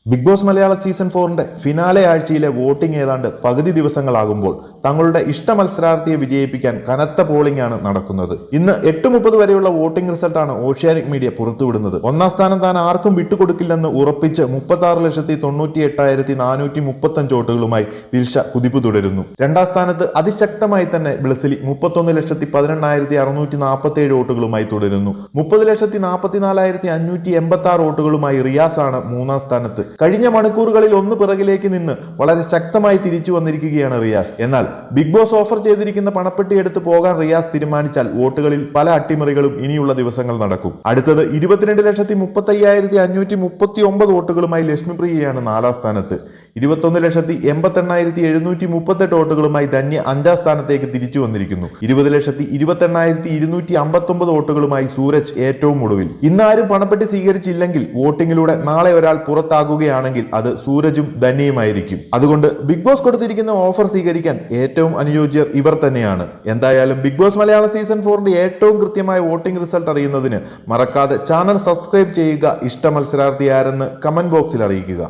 Big boss മലയാള season 4 finale ആഴ്ചയിലെ voting ഏതാണ്ട് പകുതി ദിവസങ്ങളാകുമ്പോൾ തങ്ങളുടെ ഇഷ്ട മത്സരാർത്ഥിയെ വിജയിപ്പിക്കാൻ കനത്ത പോളിംഗ് ആണ് നടക്കുന്നത്. ഇന്ന് 8:30 വരെയുള്ള വോട്ടിംഗ് റിസൾട്ടാണ് ഓഷ്യാനിക് മീഡിയ പുറത്തുവിടുന്നത്. ഒന്നാം സ്ഥാനം താൻ ആർക്കും വിട്ടുകൊടുക്കില്ലെന്ന് ഉറപ്പിച്ച് 36,98,435 വോട്ടുകളുമായി ദിൽഷ കുതിപ്പ് തുടരുന്നു. രണ്ടാം സ്ഥാനത്ത് അതിശക്തമായി തന്നെ ബ്ലസിലി 31,18,647 വോട്ടുകളുമായി തുടരുന്നു. 30,44,586 വോട്ടുകളുമായി റിയാസ് ആണ് മൂന്നാം സ്ഥാനത്ത്. കഴിഞ്ഞ മണിക്കൂറുകളിൽ ഒന്ന് പിറകിലേക്ക് നിന്ന് വളരെ ശക്തമായി തിരിച്ചു വന്നിരിക്കുകയാണ് റിയാസ്. എന്നാൽ ബിഗ് ബോസ് ഓഫർ ചെയ്തിരിക്കുന്ന പണപ്പെട്ടി എടുത്ത് പോകാൻ റിയാസ് തീരുമാനിച്ചാൽ വോട്ടുകളിൽ പല അട്ടിമറികളും ഇനിയുള്ള ദിവസങ്ങൾ നടക്കും. അടുത്തത് 22,35,539 വോട്ടുകളുമായി ലക്ഷ്മിപ്രിയയാണ് നാലാം സ്ഥാനത്ത്. 21,88,738 വോട്ടുകളുമായി ധന്യ അഞ്ചാം സ്ഥാനത്തേക്ക് തിരിച്ചു വന്നിരിക്കുന്നു. 20,28,259 വോട്ടുകളുമായി സൂരജ് ഏറ്റവും ഒടുവിൽ. ഇന്നാരും പണപ്പെട്ടി സ്വീകരിച്ചില്ലെങ്കിൽ വോട്ടിങ്ങിലൂടെ നാളെ ഒരാൾ പുറത്താകുകയാണെങ്കിൽ അത് സൂരജും ധന്യയുമായിരിക്കും. അതുകൊണ്ട് ബിഗ് ബോസ് കൊടുത്തിരിക്കുന്ന ഓഫർ സ്വീകരിക്കാൻ ഏറ്റവും അനുയോജ്യർ ഇവർ തന്നെയാണ്. എന്തായാലും ബിഗ് ബോസ് മലയാള സീസൺ 4 ഏറ്റവും കൃത്യമായ വോട്ടിംഗ് റിസൾട്ട് അറിയുന്നതിന് മറക്കാതെ ചാനൽ സബ്സ്ക്രൈബ് ചെയ്യുക. ഇഷ്ട മത്സരാർത്ഥി ആരെന്ന് കമന്റ് ബോക്സിൽ അറിയിക്കുക.